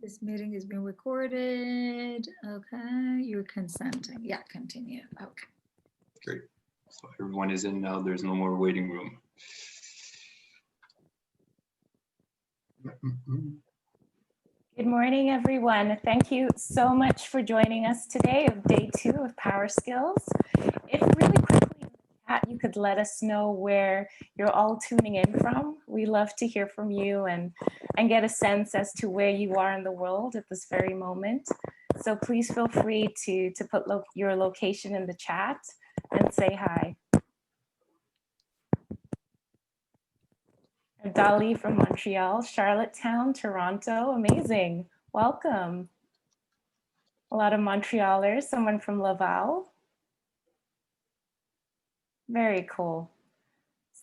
This meeting is being recorded. Okay, you're consenting. Yeah, continue. Okay. Great. So everyone is in now. There's no more waiting room. Good morning, everyone. Thank you so much for joining us today of day 2 of PowerSkills. If really quickly in the chat you could let us know where you're all tuning in from. We love to hear from you and get a sense as to where you are in the world at this very moment. So please feel free to put your location in the chat and say hi. Dali from Montreal, Charlottetown, Toronto, amazing. Welcome. A lot of Montrealers, someone from Laval. Very cool.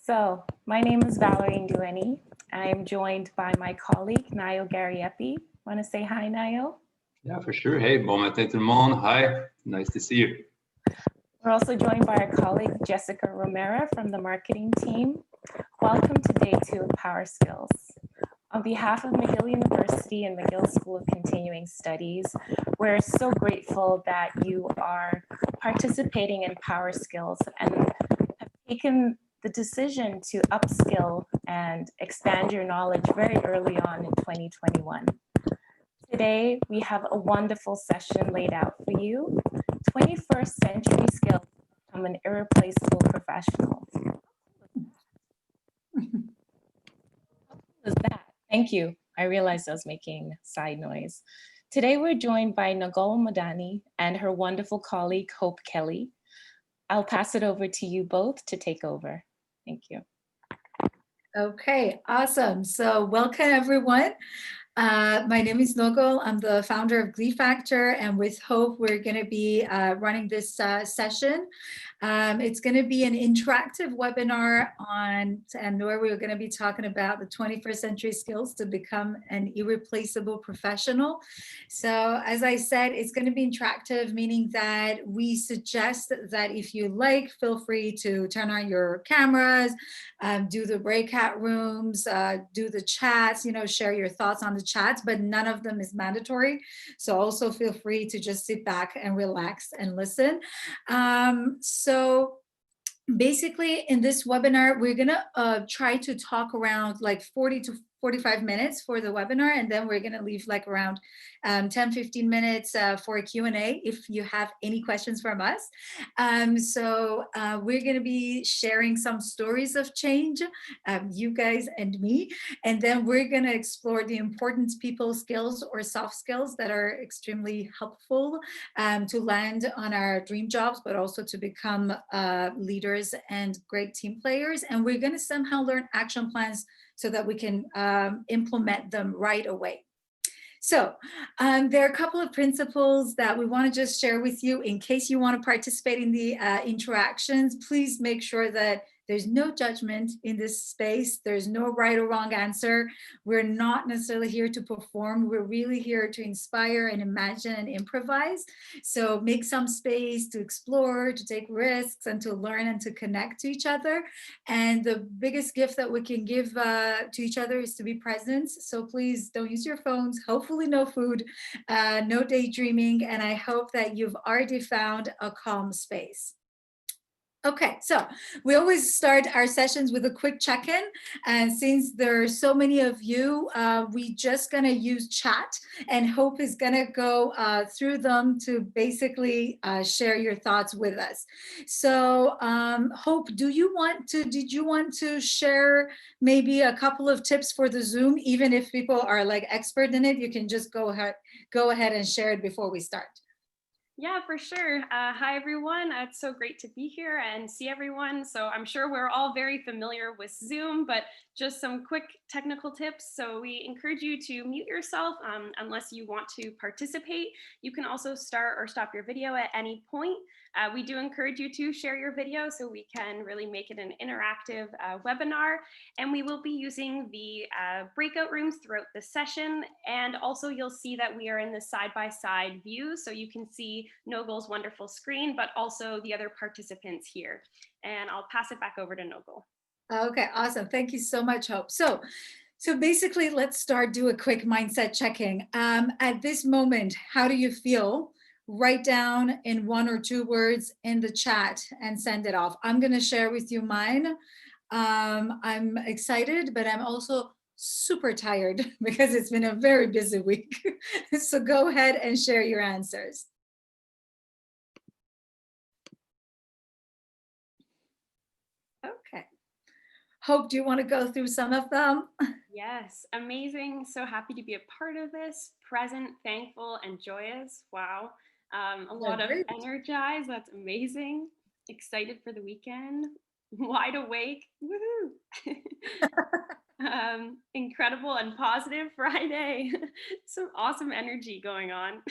So my name is Valerie Ndueni. I am joined by my colleague, Nayo Gariepi. Want to say hi, Nayo? Yeah, for sure. Hey, bon matin tout le monde. Hi, nice to see you. We're also joined by our colleague, Jessica Romero from the marketing team. Welcome to day 2 of PowerSkills. On behalf of McGill University and McGill School of Continuing Studies, we're so grateful that you are participating in PowerSkills and have taken the decision to upskill and expand your knowledge very early on in 2021. Today, we have a wonderful session laid out for you, 21st century skills to become an irreplaceable professional. What was that? Thank you. I realized I was making side noise. Today, we're joined by Nogol Madani and her wonderful colleague, Hope Kelly. I'll pass it over to you both to take over. Thank you. Okay, awesome. So welcome, everyone. My name is Nogol. I'm the founder of Glee Factor, and with Hope, we're going to be running this session. It's going to be an interactive webinar and where we're going to be talking about the 21st century skills to become an irreplaceable professional. So as I said, it's going to be interactive, meaning that we suggest that if you like, feel free to turn on your cameras, do the breakout rooms, do the chats, share your thoughts on the chats, but none of them is mandatory. So also feel free to just sit back and relax and listen. So basically in this webinar, we're gonna try to talk around like 40 to 45 minutes for the webinar, and then we're going to leave like around 10-15 minutes for a Q&A if you have any questions from us. So we're going to be sharing some stories of change, you guys and me, and then we're going to explore the important people skills or soft skills that are extremely helpful to land on our dream jobs, but also to become leaders and great team players. And we're going to somehow learn action plans so that we can implement them right away. So there are a couple of principles that we want to just share with you in case you want to participate in the interactions. Please make sure that there's no judgment in this space. There's no right or wrong answer. We're not necessarily here to perform. We're really here to inspire and imagine and improvise. So make some space to explore, to take risks, and to learn and to connect to each other. And the biggest gift that we can give to each other is to be present. So please don't use your phones. Hopefully no food, no daydreaming. And I hope that you've already found a calm space. Okay, so we always start our sessions with a quick check-in, and since there are so many of you, we just gonna use chat, and Hope is gonna go through them to basically share your thoughts with us. So Hope, did you want to share maybe a couple of tips for the Zoom? Even if people are like expert in it, you can just go ahead and share it before we start. Yeah, for sure. Hi, everyone. It's so great to be here and see everyone. So I'm sure we're all very familiar with Zoom, but just some quick technical tips. So we encourage you to mute yourself unless you want to participate. You can also start or stop your video at any point. We do encourage you to share your video so we can really make it an interactive webinar. And we will be using the breakout rooms throughout the session. And also you'll see that we are in the side-by-side view. So you can see Nogol's wonderful screen, but also the other participants here. And I'll pass it back over to Nogol. Okay, awesome. Thank you so much, Hope. So So basically, let's do a quick mindset checking. At this moment, how do you feel? Write down in 1 or 2 words in the chat and send it off. I'm going to share with you mine. I'm excited, but I'm also super tired because it's been a very busy week. So go ahead and share your answers. Okay. Hope, do you want to go through some of them? Yes, amazing. So happy to be a part of this. Present, thankful, and joyous. Wow. A lot of Great. energized. That's amazing. Excited for the weekend. Wide awake. Woohoo. Incredible and positive Friday. Some awesome energy going on.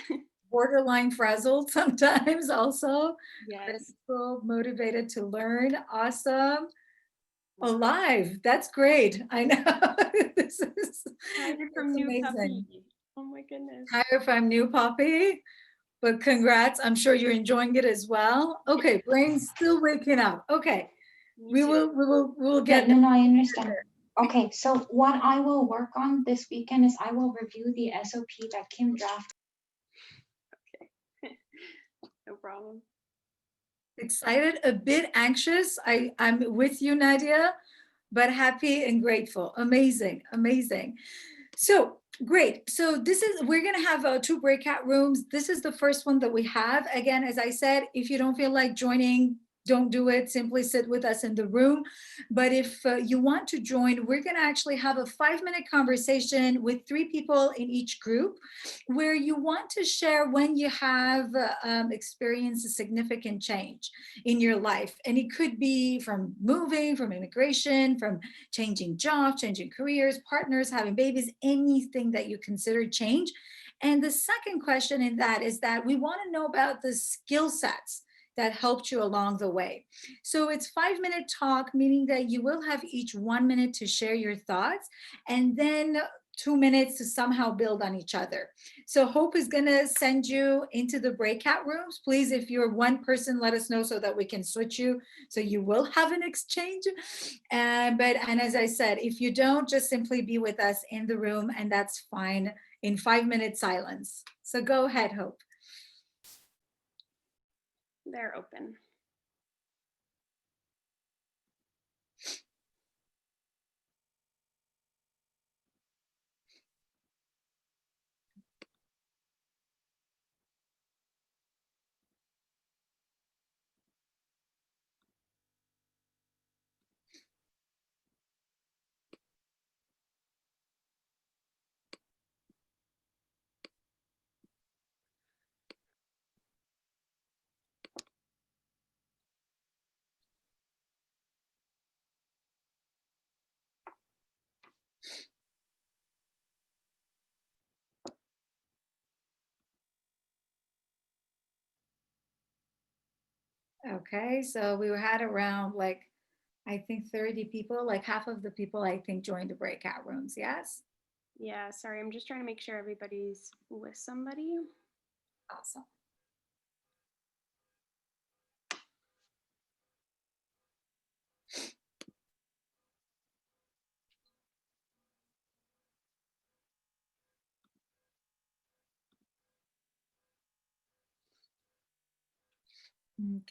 Borderline frazzled sometimes also. Yes. Grateful, motivated to learn. Awesome. Alive. That's great. I know. This is Tired from new amazing. puppy. Oh my goodness. Tired from new puppy, but congrats. I'm sure you're enjoying it as well. Okay, brain's still waking up. Okay, Me too. we'll get. No, I understand. Okay, so what I will work on this weekend is I will review the SOP that Kim drafted. Okay. No problem. Excited, a bit anxious. I'm with you, Nadia, but happy and grateful. Amazing, amazing. So great. So we're going to have 2 breakout rooms. This is the first one that we have. Again, as I said, if you don't feel like joining, don't do it. Simply sit with us in the room. But if you want to join, we're going to actually have a 5-minute conversation with 3 people in each group where you want to share when you have experienced a significant change in your life. And it could be from moving, from immigration, from changing jobs, changing careers, partners, having babies, anything that you consider change. And the second question in that is that we want to know about the skill sets that helped you along the way. So it's 5-minute talk, meaning that you will have each 1 minute to share your thoughts and then 2 minutes to somehow build on each other. So Hope is going to send you into the breakout rooms. Please, if you're one person, let us know so that we can switch you. So you will have an exchange. And as I said, if you don't, just simply be with us in the room and that's fine in 5-minute silence. So go ahead, Hope. They're open. Okay, so we had around I think 30 people, like half of the people I think joined the breakout rooms, yes? Yeah, sorry, I'm just trying to make sure everybody's with somebody. Awesome.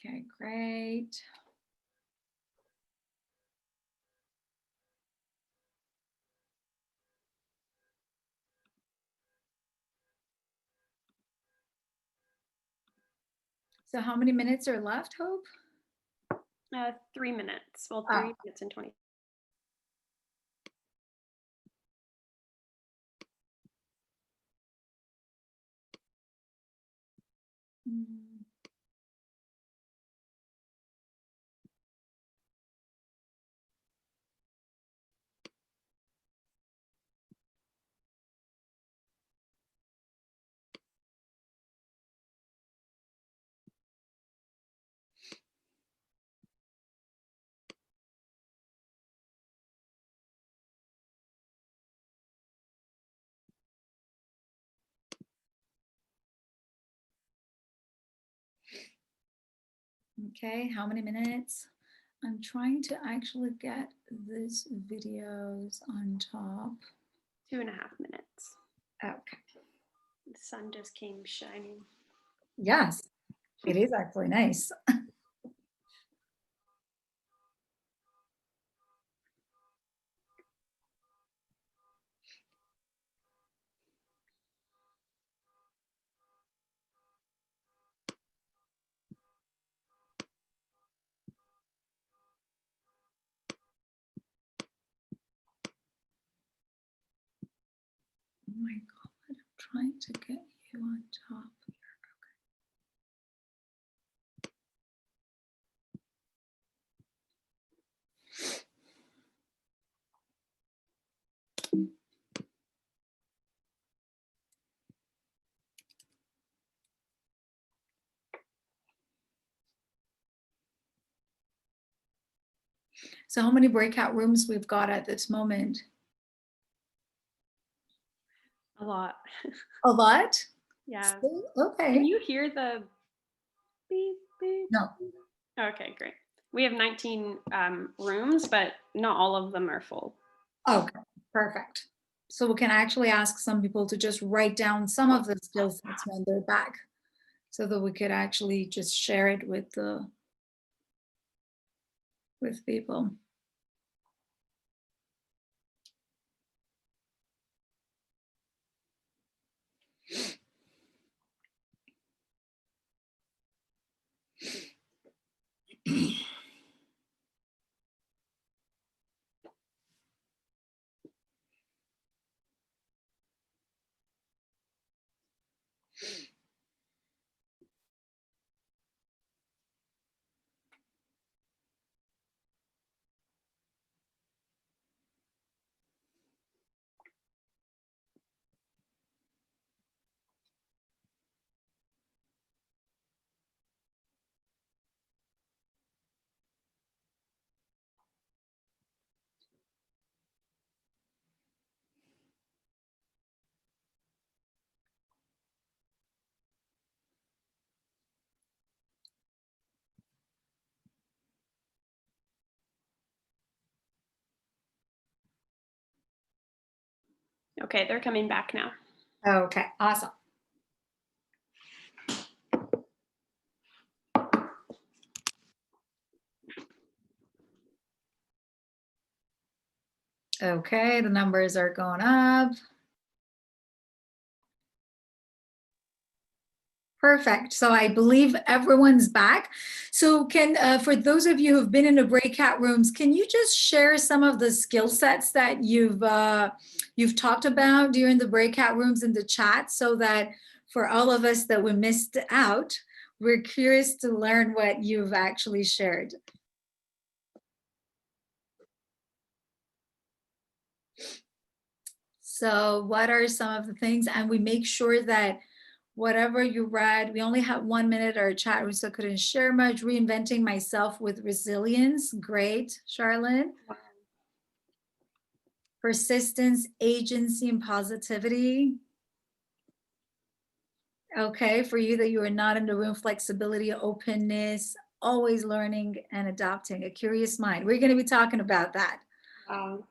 Okay, great. So how many minutes are left, Hope? 3 minutes. Well, Oh. 3 minutes and 20. Mm. Okay, how many minutes? I'm trying to actually get these videos on top. 2.5 minutes. Okay. The sun just came shining. Yes, it is actually nice. Oh my God, I'm trying to get you on top here. So how many breakout rooms we've got at this moment? A lot. A lot? Yeah. Okay. Can you hear the beep, beep? No. Okay, great. We have 19 rooms, but not all of them are full. Okay, perfect. So we can actually ask some people to just write down some of the skill sets when they're back, so that we could actually just share it with people. Okay, they're coming back now. Okay, awesome. Okay, the numbers are going up. Perfect. So I believe everyone's back. So for those of you who've been in the breakout rooms, can you just share some of the skill sets that you've talked about during the breakout rooms in the chat, so that for all of us that we missed out, we're curious to learn what you've actually shared. So what are some of the things? And we make sure that whatever you read, we only have 1 minute, our chat room, so couldn't share much. Reinventing myself with resilience. Great, Charlene. Wow. Persistence, agency, and positivity. Okay, for you that you are not in the room, flexibility, openness, always learning and adapting, a curious mind. We're going to be talking about that. Wow.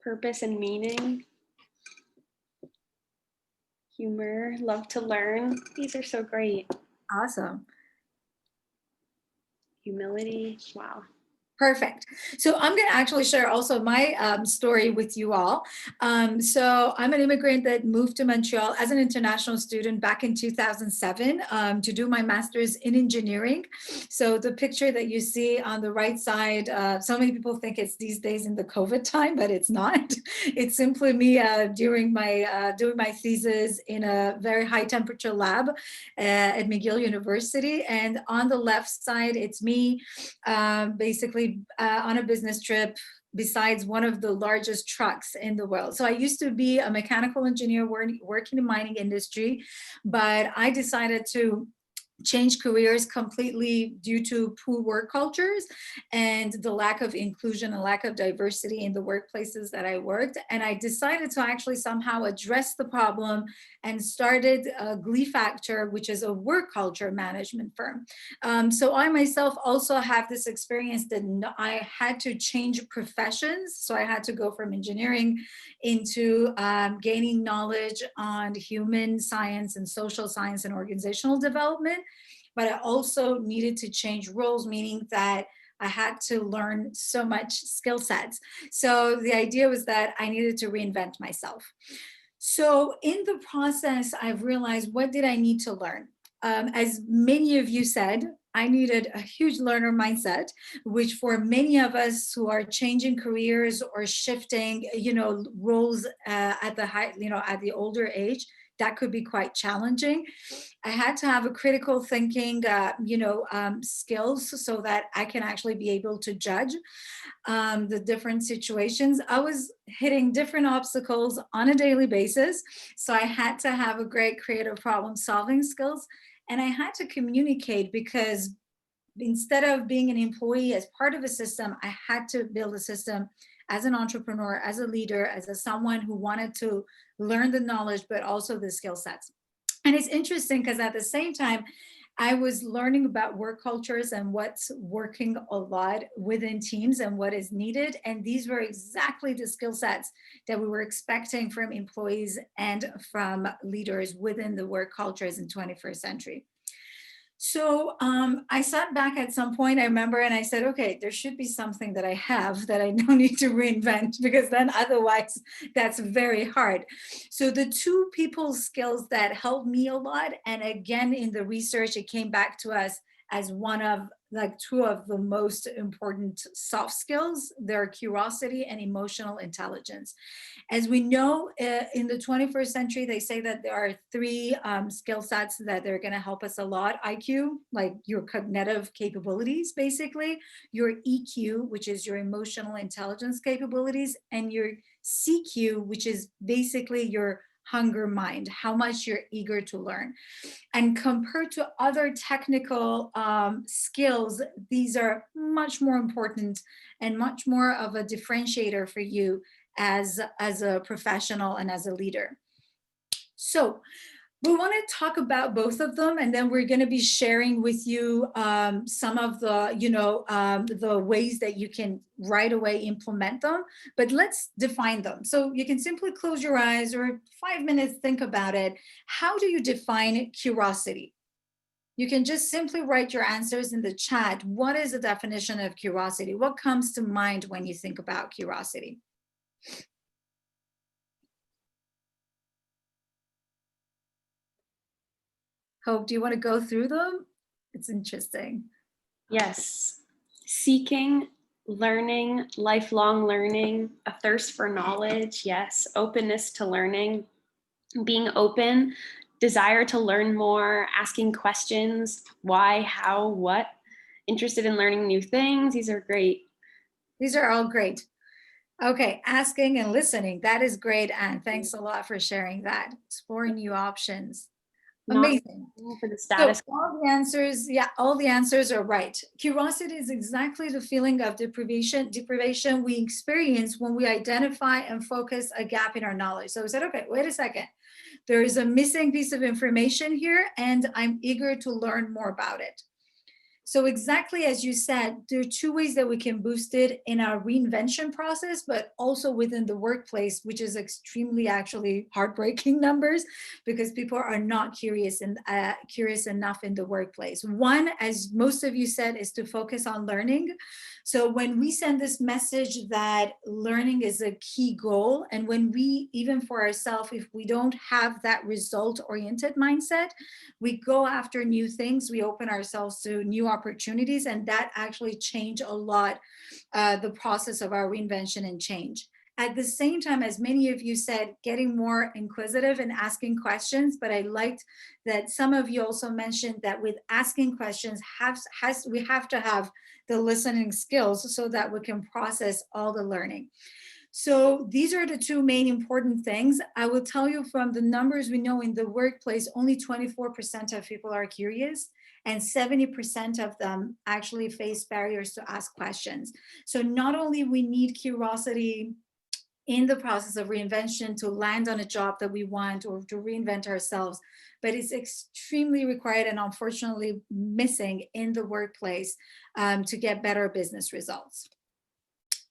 Purpose and meaning. Humor, love to learn. These are so great. Awesome. Humility. Wow. Perfect. So I'm going to actually share also my story with you all. So I'm an immigrant that moved to Montreal as an international student back in 2007 to do my master's in engineering. So the picture that you see on the right side, so many people think it's these days in the COVID time, but it's not. It's simply me during my doing my thesis in a very high temperature lab at McGill University. And on the left side, it's me basically on a business trip besides one of the largest trucks in the world. So I used to be a mechanical engineer working in the mining industry, but I decided to changed careers completely due to poor work cultures and the lack of inclusion and lack of diversity in the workplaces that I worked. And I decided to actually somehow address the problem and started Glee Factor, which is a work culture management firm. So I myself also have this experience that I had to change professions. So I had to go from engineering into gaining knowledge on human science and social science and organizational development. But I also needed to change roles, meaning that I had to learn so much skill sets. So the idea was that I needed to reinvent myself. So in the process, I've realized, what did I need to learn? As many of you said, I needed a huge learner mindset, which for many of us who are changing careers or shifting, roles at the older age, that could be quite challenging. I had to have a critical thinking, skills so that I can actually be able to judge the different situations. I was hitting different obstacles on a daily basis. So I had to have a great creative problem solving skills. And I had to communicate, because instead of being an employee as part of a system, I had to build a system as an entrepreneur, as a leader, as someone who wanted to learn the knowledge, but also the skill sets. And it's interesting because at the same time, I was learning about work cultures and what's working a lot within teams and what is needed. And these were exactly the skill sets that we were expecting from employees and from leaders within the work cultures in 21st century. So I sat back at some point, I remember, and I said, okay, there should be something that I have that I don't need to reinvent, because then otherwise that's very hard. So the two people skills that helped me a lot, and again, in the research, it came back to us as one of two of the most important soft skills. They're curiosity and emotional intelligence. As we know, in the 21st century, they say that there are three skill sets that they're going to help us a lot. IQ, like your cognitive capabilities, basically, your EQ, which is your emotional intelligence capabilities, and your CQ, which is basically your hunger mind, how much you're eager to learn. And compared to other technical skills, these are much more important and much more of a differentiator for you as a professional and as a leader. So we want to talk about both of them, and then we're going to be sharing with you some of the, the ways that you can right away implement them. But let's define them. So you can simply close your eyes or 5 minutes, think about it. How do you define curiosity? You can just simply write your answers in the chat. What is the definition of curiosity? What comes to mind when you think about curiosity? Hope, do you want to go through them? It's interesting. Yes. Seeking, learning, lifelong learning, a thirst for knowledge. Yes. Openness to learning, being open, desire to learn more, asking questions, why, how, what, interested in learning new things. These are great. These are all great. Okay, asking and listening. That is great, Anne. Thanks a lot for sharing that. Exploring new options. Amazing. For the status. So all the answers, yeah, all the answers are right. Curiosity is exactly the feeling of deprivation we experience when we identify and focus a gap in our knowledge. So we said, okay, wait a second. There is a missing piece of information here, and I'm eager to learn more about it. So exactly as you said, there are two ways that we can boost it in our reinvention process, but also within the workplace, which is extremely actually heartbreaking numbers, because people are not curious and curious enough in the workplace. One, as most of you said, is to focus on learning. So when we send this message that learning is a key goal, and when we, even for ourselves, if we don't have that result-oriented mindset, we go after new things, we open ourselves to new opportunities, and that actually change a lot the process of our reinvention and change. At the same time, as many of you said, getting more inquisitive and asking questions, but I liked that some of you also mentioned that with asking questions, we have to have the listening skills so that we can process all the learning. So these are the two main important things. I will tell you from the numbers we know in the workplace, only 24% of people are curious, and 70% of them actually face barriers to ask questions. So not only we need curiosity in the process of reinvention to land on a job that we want or to reinvent ourselves, but it's extremely required and unfortunately missing in the workplace to get better business results.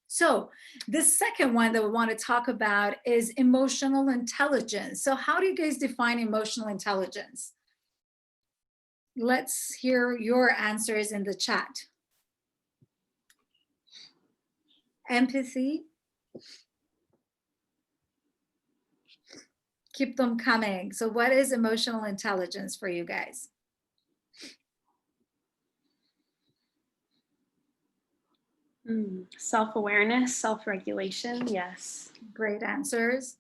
So the second one that we want to talk about is emotional intelligence. So how do you guys define emotional intelligence? Let's hear your answers in the chat. Empathy. Keep them coming. So what is emotional intelligence for you guys? Self-awareness, self-regulation, yes. Great answers.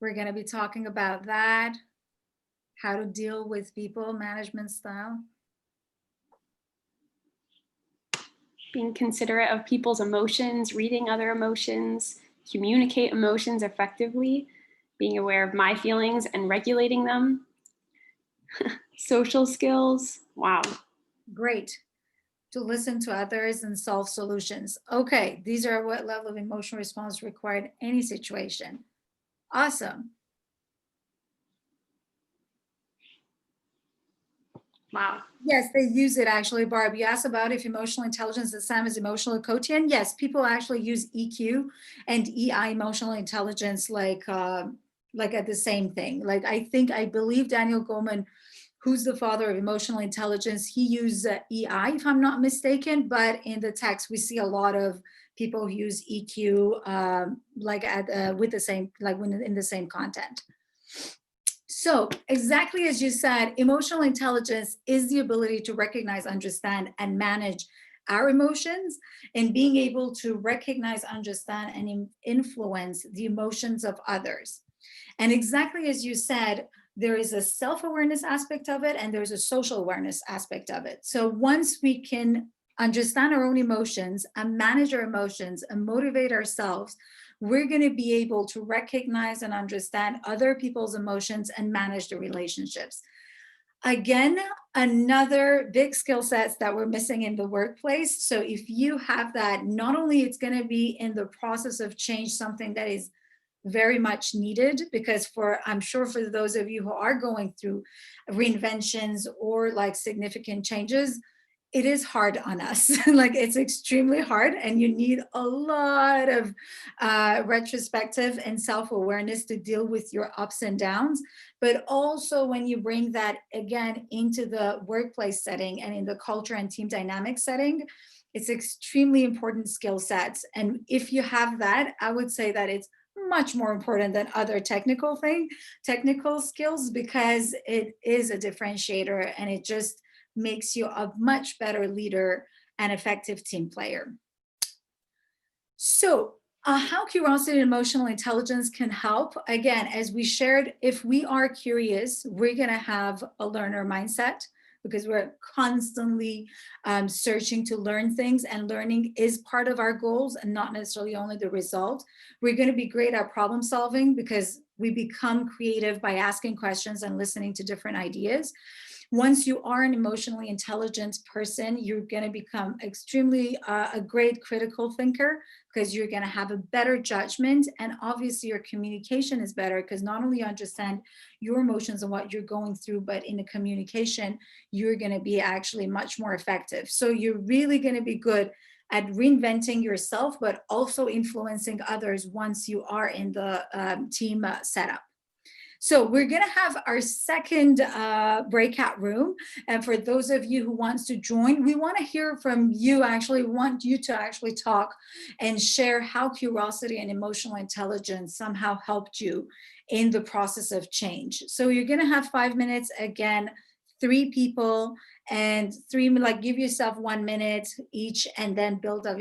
We're going to be talking about that, how to deal with people, management style. Being considerate of people's emotions, reading other emotions, communicate emotions effectively, being aware of my feelings and regulating them. Social skills, wow. Great. To listen to others and solve solutions. Okay, these are what level of emotional response required in any situation. Awesome. Wow. Yes, they use it actually, Barb. You asked about if emotional intelligence is the same as emotional quotient. Yes, people actually use EQ and EI, emotional intelligence, like at the same thing. Like I believe Daniel Goleman, who's the father of emotional intelligence, he used EI, if I'm not mistaken, but in the text, we see a lot of people who use EQ with the same, like when in the same content. So exactly as you said, emotional intelligence is the ability to recognize, understand, and manage our emotions, and being able to recognize, understand, and influence the emotions of others. And exactly as you said, there is a self-awareness aspect of it and there's a social awareness aspect of it. So once we can understand our own emotions and manage our emotions and motivate ourselves, we're going to be able to recognize and understand other people's emotions and manage the relationships. Again, another big skill sets that we're missing in the workplace. So if you have that, not only it's going to be in the process of change, something that is very much needed, because I'm sure for those of you who are going through reinventions or like significant changes, it is hard on us. Like it's extremely hard, and you need a lot of retrospective and self-awareness to deal with your ups and downs. But also when you bring that again into the workplace setting and in the culture and team dynamic setting, it's extremely important skill sets. And if you have that, I would say that it's much more important than other technical skills, because it is a differentiator and it just makes you a much better leader and effective team player. So how curiosity and emotional intelligence can help, again, as we shared, if we are curious, we're going to have a learner mindset, because we're constantly searching to learn things, and learning is part of our goals and not necessarily only the result. We're going to be great at problem solving because we become creative by asking questions and listening to different ideas. Once you are an emotionally intelligent person, you're going to become extremely a great critical thinker, because you're going to have a better judgment, and obviously your communication is better because not only you understand your emotions and what you're going through, but in the communication, you're going to be actually much more effective. So you're really going to be good at reinventing yourself, but also influencing others once you are in the team setup. So we're going to have our second breakout room. And for those of you who wants to join, we want to hear from you, actually want you to actually talk and share how curiosity and emotional intelligence somehow helped you in the process of change. So you're going to have 5 minutes, again, 3 people, and give yourself 1 minute each, and then build up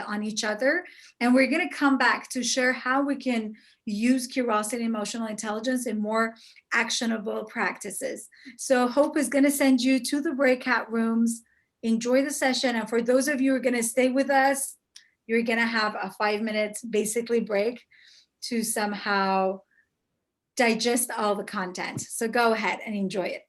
on each other. And we're going to come back to share how we can use curiosity and emotional intelligence in more actionable practices. So Hope is going to send you to the breakout rooms. Enjoy the session. And for those of you who are going to stay with us, you're going to have a 5 minutes basically break to somehow digest all the content. So go ahead and enjoy it.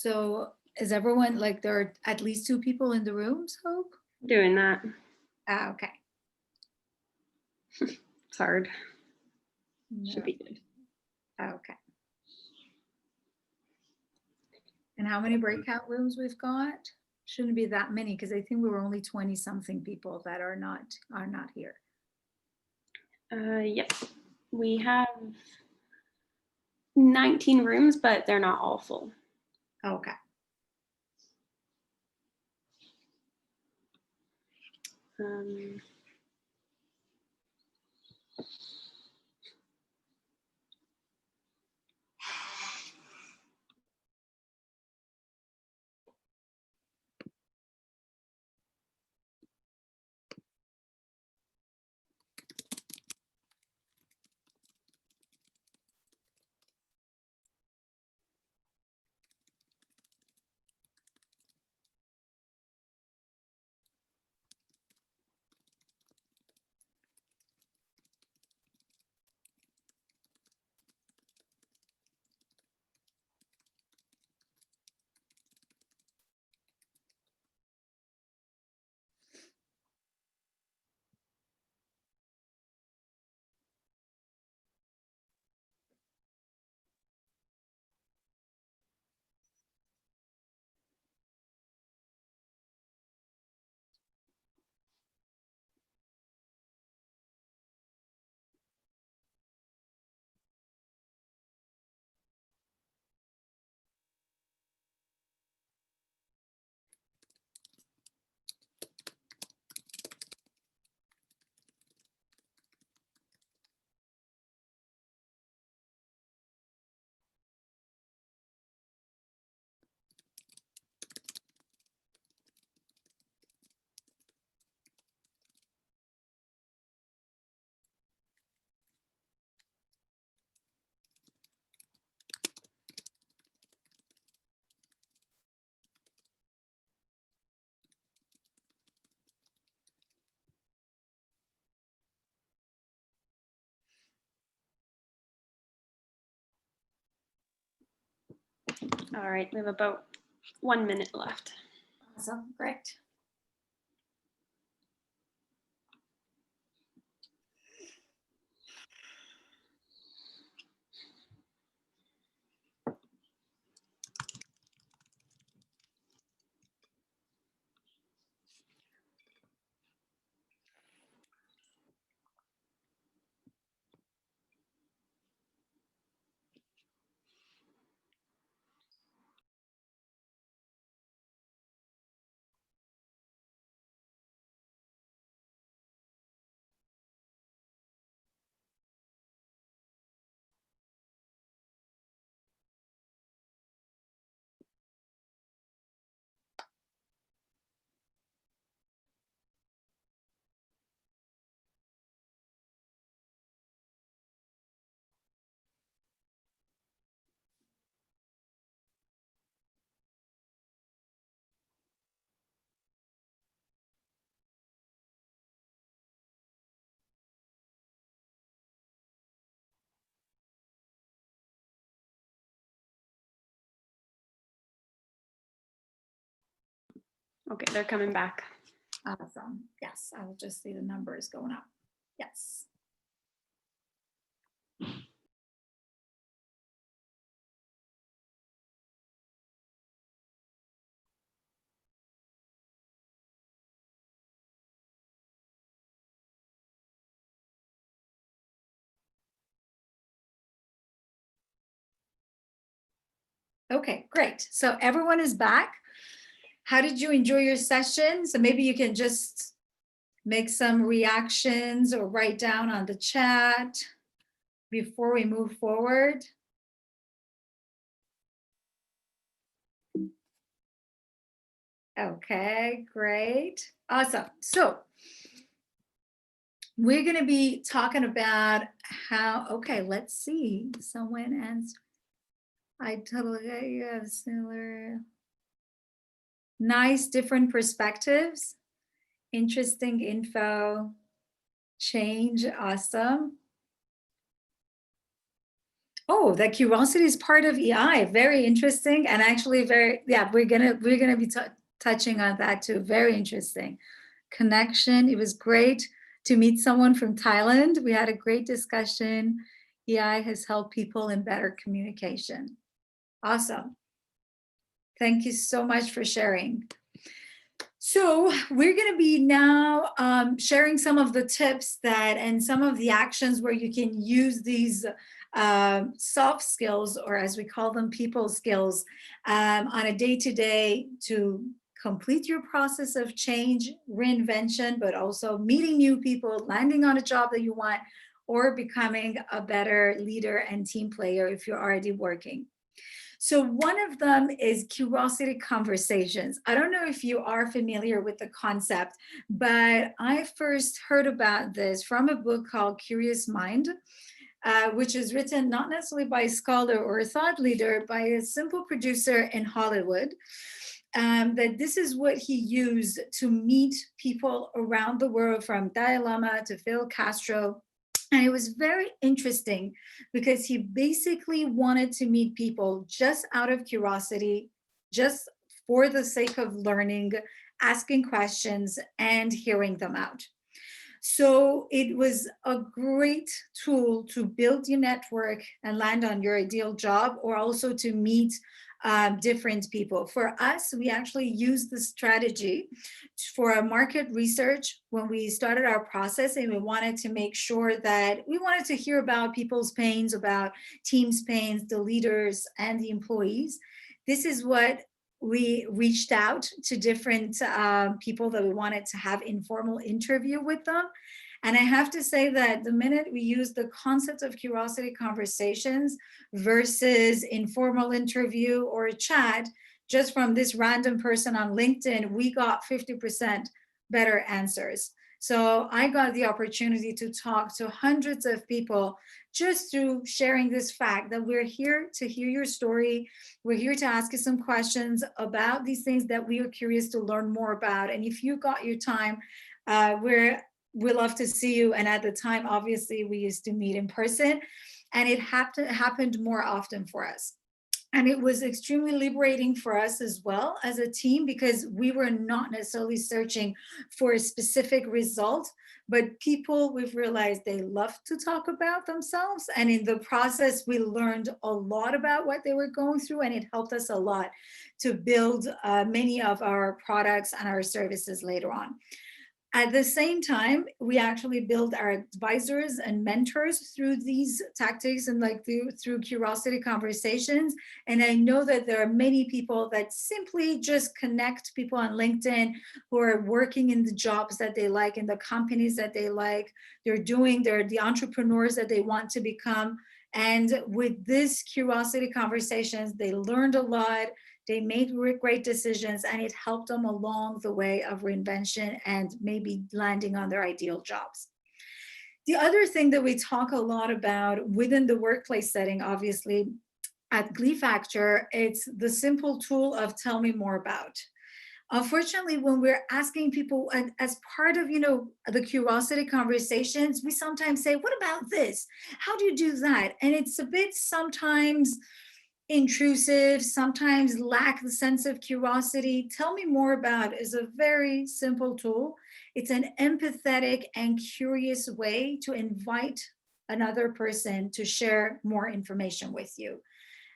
So is everyone, like, there are at least 2 people in the rooms, Hope? Doing that. Okay. It's hard. No. Should be good. Okay. And how many breakout rooms we've got? Shouldn't be that many, because I think we were only 20 something people that are not here. Yep. We have 19 rooms, but they're not all full. Okay. All right, we have about 1 minute left. Awesome. Great. Okay, they're coming back. Awesome. Yes, I will just see the numbers going up. Yes. Okay, great. So everyone is back. How did you enjoy your session? So maybe you can just make some reactions or write down on the chat before we move forward. Okay, great. Awesome. So we're going to be talking about how, okay, let's see. Someone answered. I totally get you have similar. Nice, different perspectives. Interesting info. Change, awesome. Oh, that curiosity is part of EI. Very interesting, and actually very, yeah, we're gonna be touching on that too. Very interesting. Connection. It was great to meet someone from Thailand. We had a great discussion. EI has helped people in better communication. Awesome. Thank you so much for sharing. So we're going to be now sharing some of the tips that and some of the actions where you can use these soft skills, or as we call them, people skills, on a day-to-day to complete your process of change, reinvention, but also meeting new people, landing on a job that you want, or becoming a better leader and team player if you're already working. So one of them is curiosity conversations. I don't know if you are familiar with the concept, but I first heard about this from a book called Curious Mind, which is written not necessarily by a scholar or a thought leader, by a simple producer in Hollywood. That this is what he used to meet people around the world, from Dalai Lama to Fidel Castro. And it was very interesting because he basically wanted to meet people just out of curiosity, just for the sake of learning, asking questions, and hearing them out. So it was a great tool to build your network and land on your ideal job, or also to meet different people. For us, we actually used the strategy for our market research when we started our process, and we wanted to make sure that we wanted to hear about people's pains, about teams' pains, the leaders and the employees. This is what we reached out to different people that we wanted to have informal interview with them. And I have to say that the minute we use the concept of curiosity conversations versus informal interview or a chat, just from this random person on LinkedIn, we got 50% better answers. So I got the opportunity to talk to hundreds of people just through sharing this fact that we're here to hear your story. We're here to ask you some questions about these things that we are curious to learn more about. And if you got your time, we love to see you. And at the time, obviously, we used to meet in person, and it happened more often for us. And it was extremely liberating for us as well as a team, because we were not necessarily searching for a specific result, but people, we've realized they love to talk about themselves. And in the process, we learned a lot about what they were going through, and it helped us a lot to build many of our products and our services later on. At the same time, we actually build our advisors and mentors through these tactics and through curiosity conversations. And I know that there are many people that simply just connect people on LinkedIn who are working in the jobs that they like, in the companies that they like. They're the entrepreneurs that they want to become. And with this curiosity conversations, they learned a lot. They made great decisions, and it helped them along the way of reinvention and maybe landing on their ideal jobs. The other thing that we talk a lot about within the workplace setting, obviously, at Glee Factor, it's the simple tool of tell me more about. Unfortunately, when we're asking people, and as part of the curiosity conversations, we sometimes say, what about this? How do you do that? And it's a bit sometimes intrusive, sometimes lack the sense of curiosity. Tell me more about is a very simple tool. It's an empathetic and curious way to invite another person to share more information with you.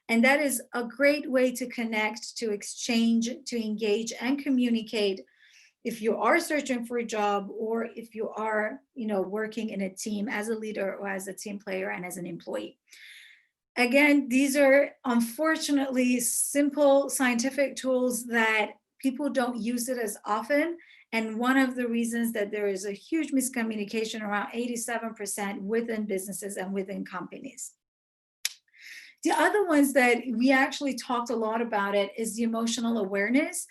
And that is a great way to connect, to exchange, to engage and communicate if you are searching for a job, or if you are, working in a team as a leader or as a team player and as an employee. Again, these are unfortunately simple scientific tools that people don't use it as often. And one of the reasons that there is a huge miscommunication, around 87% within businesses and within companies. The other ones that we actually talked a lot about it is the emotional awareness.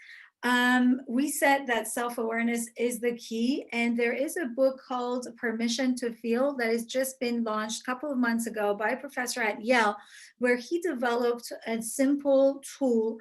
We said that self-awareness is the key, and there is a book called Permission to Feel that has just been launched a couple of months ago by a professor at Yale, where he developed a simple tool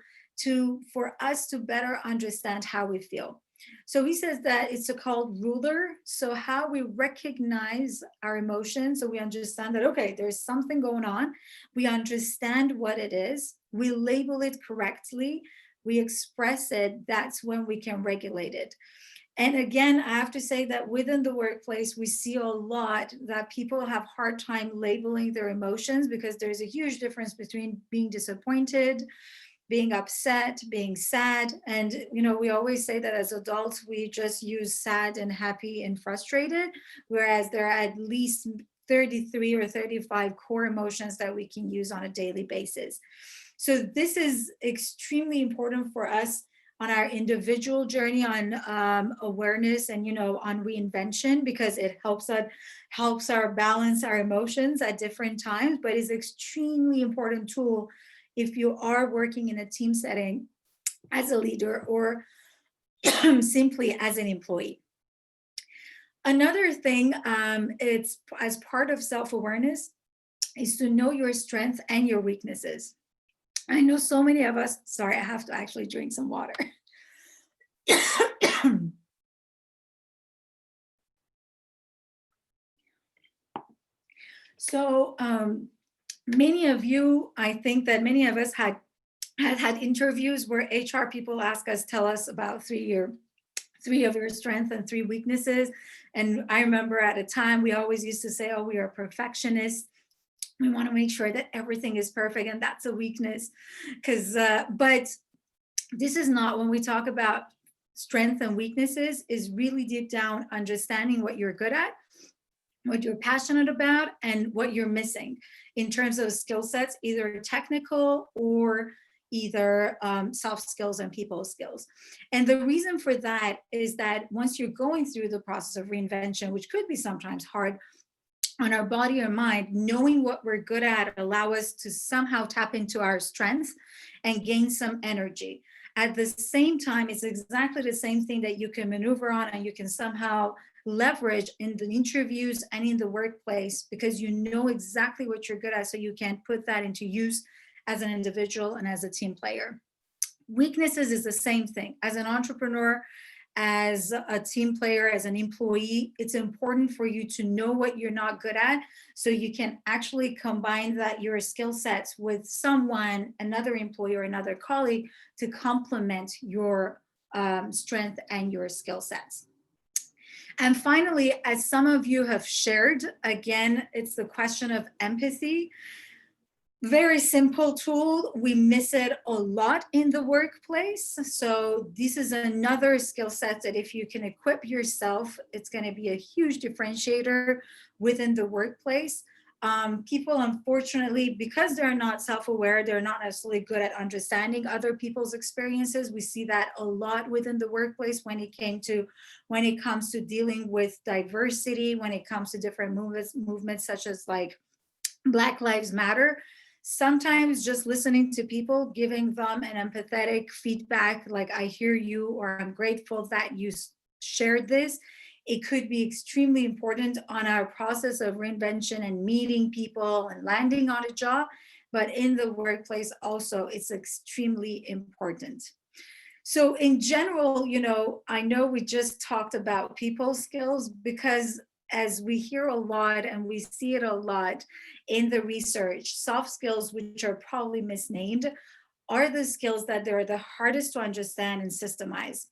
for us to better understand how we feel. So he says that it's a called ruler. So how we recognize our emotions, so we understand that, okay, there's something going on. We understand what it is. We label it correctly. We express it. That's when we can regulate it. And again, I have to say that within the workplace, we see a lot that people have hard time labeling their emotions, because there's a huge difference between being disappointed, being upset, being sad. And, we always say that as adults, we just use sad and happy and frustrated, whereas there are at least 33 or 35 core emotions that we can use on a daily basis. So this is extremely important for us on our individual journey on awareness and on reinvention, because it helps our balance our emotions at different times, but is extremely important tool if you are working in a team setting as a leader or simply as an employee. Another thing, it's as part of self-awareness, is to know your strengths and your weaknesses. I know so many of us, sorry, I have to actually drink some water. So many of you, I think that many of us had interviews where HR people ask us, tell us about three of your strengths and 3 weaknesses. And I remember at a time, we always used to say, oh, we are perfectionists. We want to make sure that everything is perfect, and that's a weakness. But this is not, when we talk about strengths and weaknesses, is really deep down understanding what you're good at, what you're passionate about, and what you're missing in terms of skill sets, either technical or either soft skills and people skills. And the reason for that is that once you're going through the process of reinvention, which could be sometimes hard on our body or mind, knowing what we're good at allow us to somehow tap into our strengths and gain some energy. At the same time, it's exactly the same thing that you can maneuver on and you can somehow leverage in the interviews and in the workplace, because you know exactly what you're good at, so you can put that into use as an individual and as a team player. Weaknesses is the same thing. As an entrepreneur, as a team player, as an employee, it's important for you to know what you're not good at, so you can actually combine that your skill sets with someone, another employee or another colleague, to complement your strength and your skill sets. And finally, as some of you have shared, again, it's the question of empathy. Very simple tool. We miss it a lot in the workplace. So this is another skill set that if you can equip yourself, it's going to be a huge differentiator within the workplace. People, unfortunately, because they're not self-aware, they're not necessarily good at understanding other people's experiences. We see that a lot within the workplace when it comes to dealing with diversity, when it comes to different movements such as like Black Lives Matter. Sometimes just listening to people, giving them an empathetic feedback, like I hear you, or I'm grateful that you shared this, it could be extremely important on our process of reinvention and meeting people and landing on a job. But in the workplace also, it's extremely important. So in general, I know we just talked about people skills, because as we hear a lot and we see it a lot in the research, soft skills, which are probably misnamed, are the skills that they're the hardest to understand and systemize.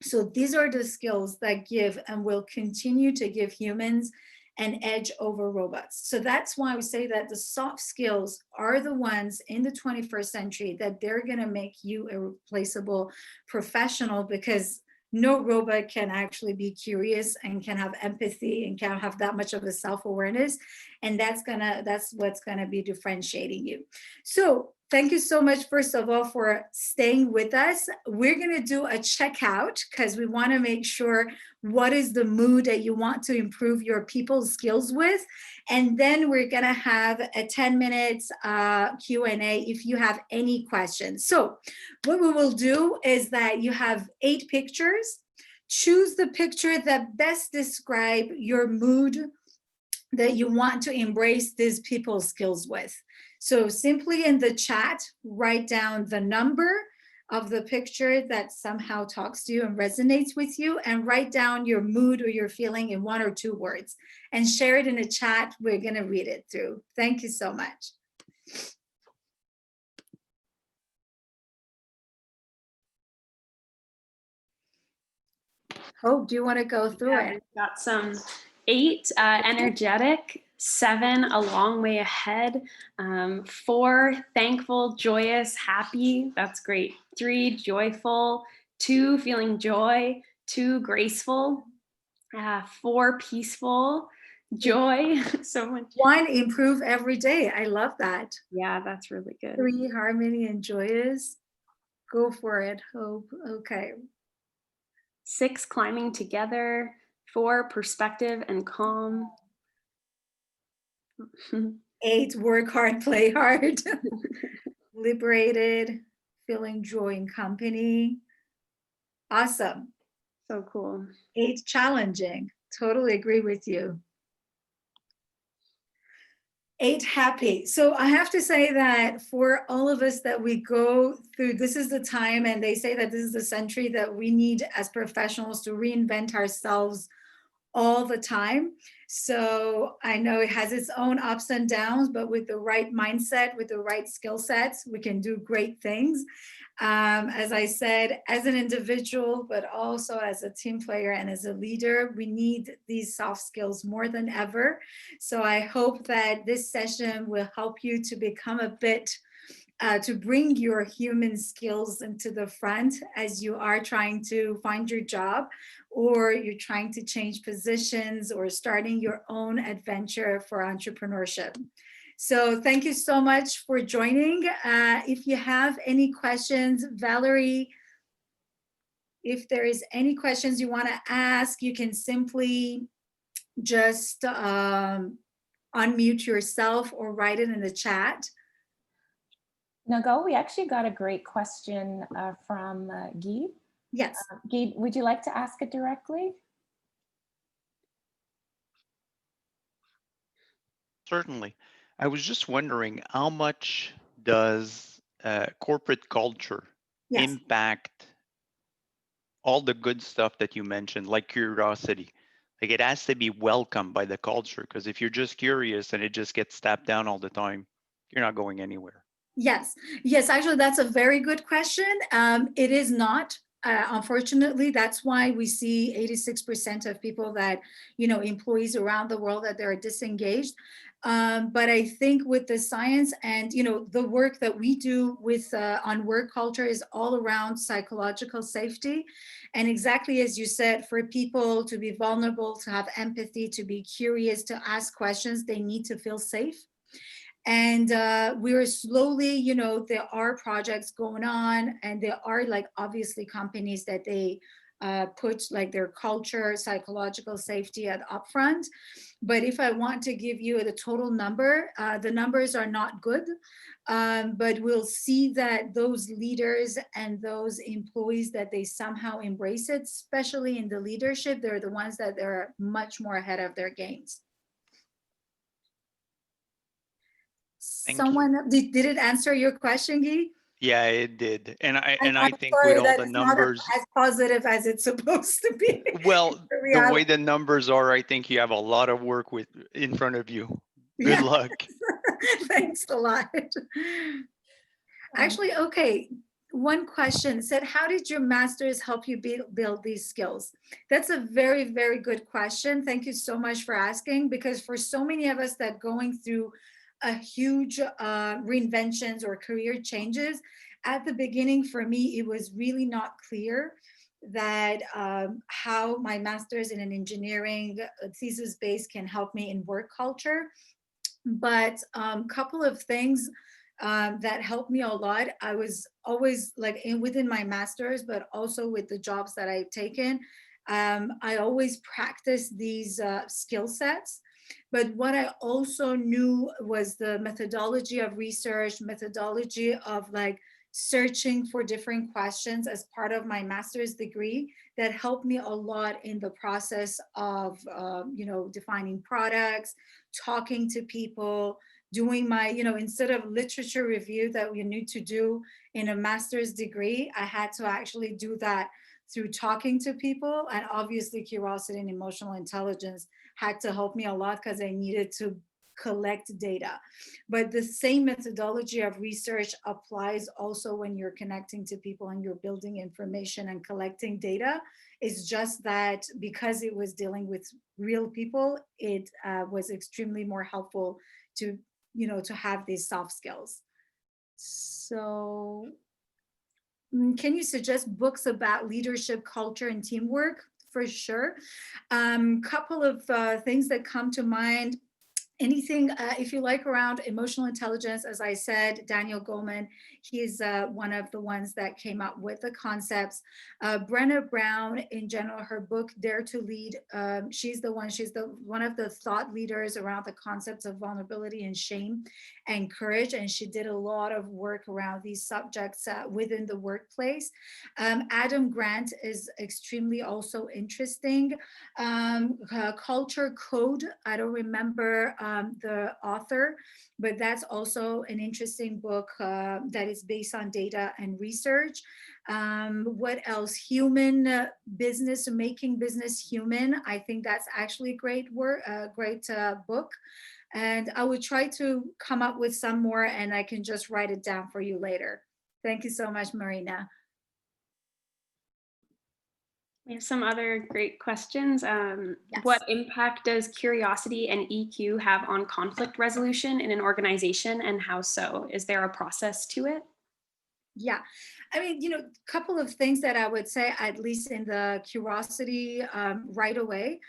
So these are the skills that give and will continue to give humans an edge over robots. So that's why we say that the soft skills are the ones in the 21st century that they're going to make you a replaceable professional, because no robot can actually be curious and can have empathy and can have that much of a self-awareness. And that's what's gonna be differentiating you. So thank you so much, first of all, for staying with us. We're gonna do a checkout, because we wanna make sure what is the mood that you want to improve your people skills with. And then we're gonna have a 10 minutes Q&A if you have any questions. So what we will do is that you have 8 pictures. Choose the picture that best describe your mood that you want to embrace these people skills with. So simply in the chat, write down the number, of the picture that somehow talks to you and resonates with you, and write down your mood or your feeling in 1 or 2 words and share it in a chat. We're going to read it through. Thank you so much. Hope, do you want to go through Yeah, it? we've got some 8, energetic, 7, a long way ahead, 4, thankful, joyous, happy. That's great. 3, joyful. 2, feeling joy. 2, graceful. 4, peaceful. Joy. So much. 1, improve every day. I love that. Yeah, that's really good. 3, harmony and joyous. Go for it, Hope. Okay. 6, climbing together. 4, perspective and calm. 8, work hard, play hard. Liberated, feeling joy in company. Awesome. So cool. 8, challenging. Totally agree with you. 8, happy. So I have to say that for all of us that we go through, this is the time, and they say that this is the century that we need as professionals to reinvent ourselves all the time. So I know it has its own ups and downs, but with the right mindset, with the right skill sets, we can do great things. As I said, as an individual, but also as a team player and as a leader, we need these soft skills more than ever. So I hope that this session will help you to become a bit to bring your human skills into the front as you are trying to find your job, or you're trying to change positions, or starting your own adventure for entrepreneurship. So thank you so much for joining. If you have any questions, Valerie, if there is any questions you want to ask, you can simply just unmute yourself or write it in the chat. Nogol, we actually got a great question from Guy. Yes. Guy, would you like to ask it directly? Certainly. I was just wondering, how much does corporate culture Yes. impact all the good stuff that you mentioned, like curiosity? Like, it has to be welcomed by the culture, because if you're just curious and it just gets tapped down all the time, you're not going anywhere. Yes, yes, actually, that's a very good question. It is not. Unfortunately, that's why we see 86% of people that, employees around the world, that they're disengaged. But I think with the science and, the work that we do with on work culture is all around psychological safety. And exactly as you said, for people to be vulnerable, to have empathy, to be curious, to ask questions, they need to feel safe. And we're slowly, there are projects going on, and there are obviously companies that they put their culture, psychological safety at upfront. But if I want to give you the total number, the numbers are not good. But we'll see that those leaders and those employees that they somehow embrace it, especially in the leadership, they're the ones that they're much more ahead of their games. Someone did it answer your question, Guy? Yeah, it did. And I I'm think sorry with all that the it's not numbers, as positive as it's supposed to be. well, the way the numbers are, I think you have a lot of work in front of you. Good luck. Thanks a lot. Actually, okay. One question said, how did your masters help you build these skills? That's a very, very good question. Thank you so much for asking, because for so many of us that going through a huge reinventions or career changes, at the beginning for me, it was really not clear that how my master's in an engineering thesis base can help me in work culture. But a couple of things that helped me a lot. I was always within my master's, but also with the jobs that I've taken, I always practice these skill sets. But what I also knew was the methodology of research, methodology of searching for different questions as part of my master's degree that helped me a lot in the process of, defining products, talking to people, doing my, instead of literature review that we need to do in a master's degree, I had to actually do that through talking to people. And obviously curiosity and emotional intelligence had to help me a lot because I needed to collect data. But the same methodology of research applies also when you're connecting to people and you're building information and collecting data. It's just that because it was dealing with real people, it was extremely more helpful to, to have these soft skills. So can you suggest books about leadership, culture, and teamwork? For sure. Couple of things that come to mind. Anything, if you like, around emotional intelligence, as I said, Daniel Goleman, he's one of the ones that came up with the concepts. Brené Brown, in general, her book, Dare to Lead, she's one of the thought leaders around the concepts of vulnerability and shame and courage. And she did a lot of work around these subjects within the workplace. Adam Grant is extremely also interesting. Culture Code, I don't remember the author, but that's also an interesting book that is based on data and research. What else? Human business, making business human. I think that's actually a great work, great book. And I would try to come up with some more, and I can just write it down for you later. Thank you so much, Marina. We have some other great questions. Yes. What impact does curiosity and EQ have on conflict resolution in an organization, and how so? Is there a process to it? Yeah, I mean, a couple of things that I would say, at least in the curiosity right away.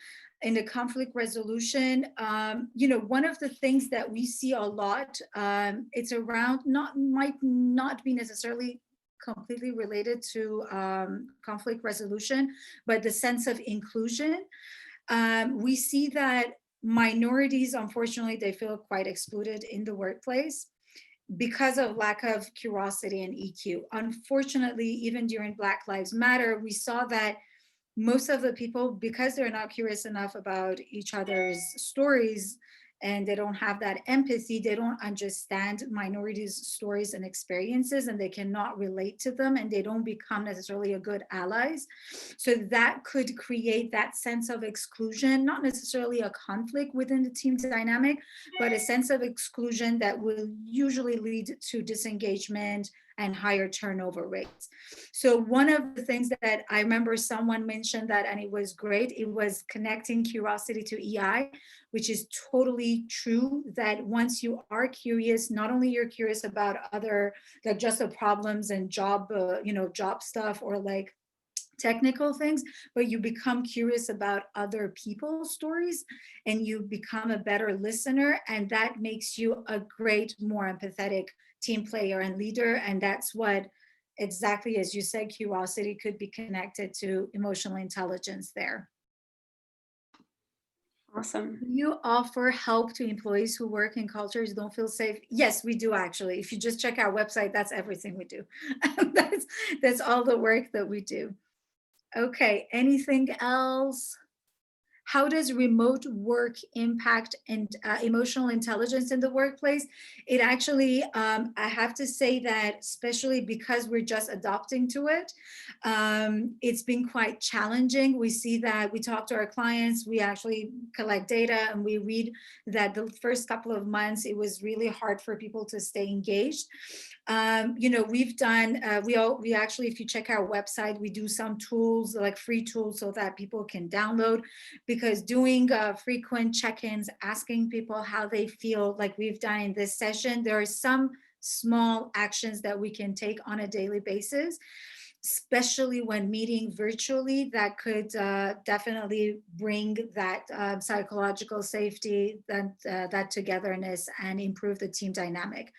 In the conflict resolution, one of the things that we see a lot, it's around, might not be necessarily completely related to conflict resolution, but the sense of inclusion. We see that minorities, unfortunately, they feel quite excluded in the workplace because of lack of curiosity and EQ. Unfortunately, even during Black Lives Matter, we saw that most of the people, because they're not curious enough about each other's stories and they don't have that empathy, they don't understand minorities' stories and experiences, and they cannot relate to them, and they don't become necessarily a good allies. So that could create that sense of exclusion, not necessarily a conflict within the team dynamic, but a sense of exclusion that will usually lead to disengagement and higher turnover rates. So one of the things that I remember someone mentioned that, and it was great, it was connecting curiosity to EI, which is totally true, that once you are curious, not only you're curious about other, like just the problems and job, job stuff or like technical things, but you become curious about other people's stories and you become a better listener, and that makes you a great, more empathetic team player and leader. And that's what, exactly as you said, curiosity could be connected to emotional intelligence there. Awesome. Do you offer help to employees who work in cultures don't feel safe? Yes, we do actually. If you just check our website, that's everything we do. That's all the work that we do. Okay, anything else? How does remote work impact and emotional intelligence in the workplace? It actually, I have to say that, especially because we're just adopting to it, it's been quite challenging. We see that we talk to our clients, we actually collect data, and we read that the first couple of months, it was really hard for people to stay engaged. We've done, we actually, if you check our website, we do some tools, like free tools, so that people can download, because doing frequent check-ins, asking people how they feel, like we've done in this session, there are some small actions that we can take on a daily basis, especially when meeting virtually, that could definitely bring that psychological safety, that togetherness, and improve the team dynamic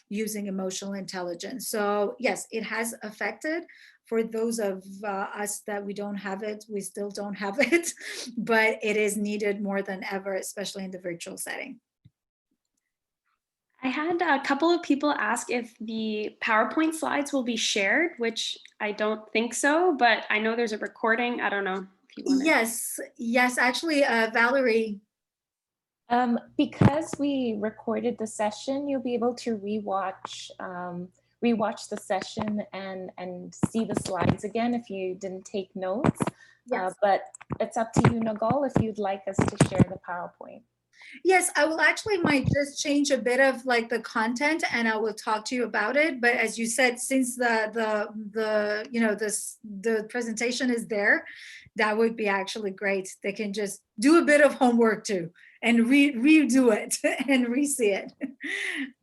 using emotional intelligence. So yes, it has affected. For those of us that we don't have it, we still don't have it, but it is needed more than ever, especially in the virtual setting. I had a couple of people ask if the PowerPoint slides will be shared, which I don't think so, but I know there's a recording. I don't know if you want to. Yes, actually, Valerie. Because we recorded the session, you'll be able to rewatch the session and see the slides again if you didn't take notes. Yes. But it's up to you, Nogol, if you'd like us to share the PowerPoint. Yes, I will actually might just change a bit of like the content and I will talk to you about it. But as you said, since the presentation is there, that would be actually great. They can just do a bit of homework too and redo it and re-see it.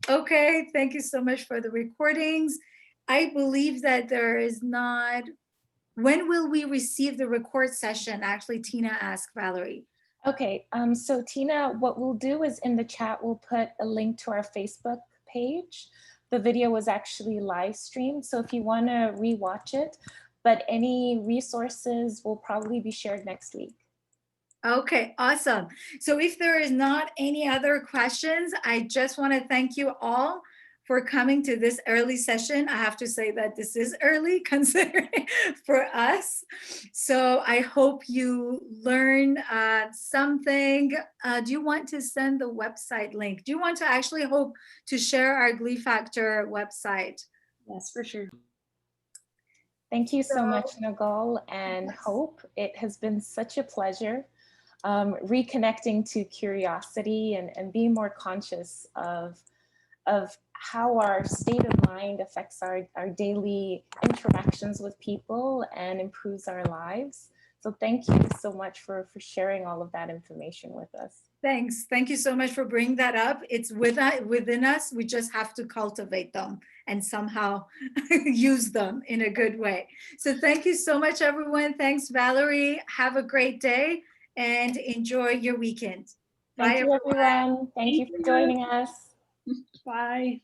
Okay, thank you so much for the recordings. I believe that there is not, when will we receive the record session? Actually, Tina asked Valerie. Okay, so Tina, what we'll do is in the chat, we'll put a link to our Facebook page. The video was actually live streamed, so if you want to rewatch it, but any resources will probably be shared next week. Okay, awesome. So if there is not any other questions, I just want to thank you all for coming to this early session. I have to say that this is early considering for us. So I hope you learn something. Do you want to send the website link? Do you want to actually hope to share our Glee Factor website? Yes, for sure. Thank you so much, Nogol and Hope. It has been such a pleasure reconnecting to curiosity and being more conscious of how our state of mind affects our daily interactions with people and improves our lives. So thank you so much for sharing all of that information with us. Thanks. Thank you so much for bringing that up. It's within us. We just have to cultivate them and somehow use them in a good way. So thank you so much, everyone. Thanks, Valerie. Have a great day and enjoy your weekend. Thank Bye, you, everyone. Thank you for joining us. Bye.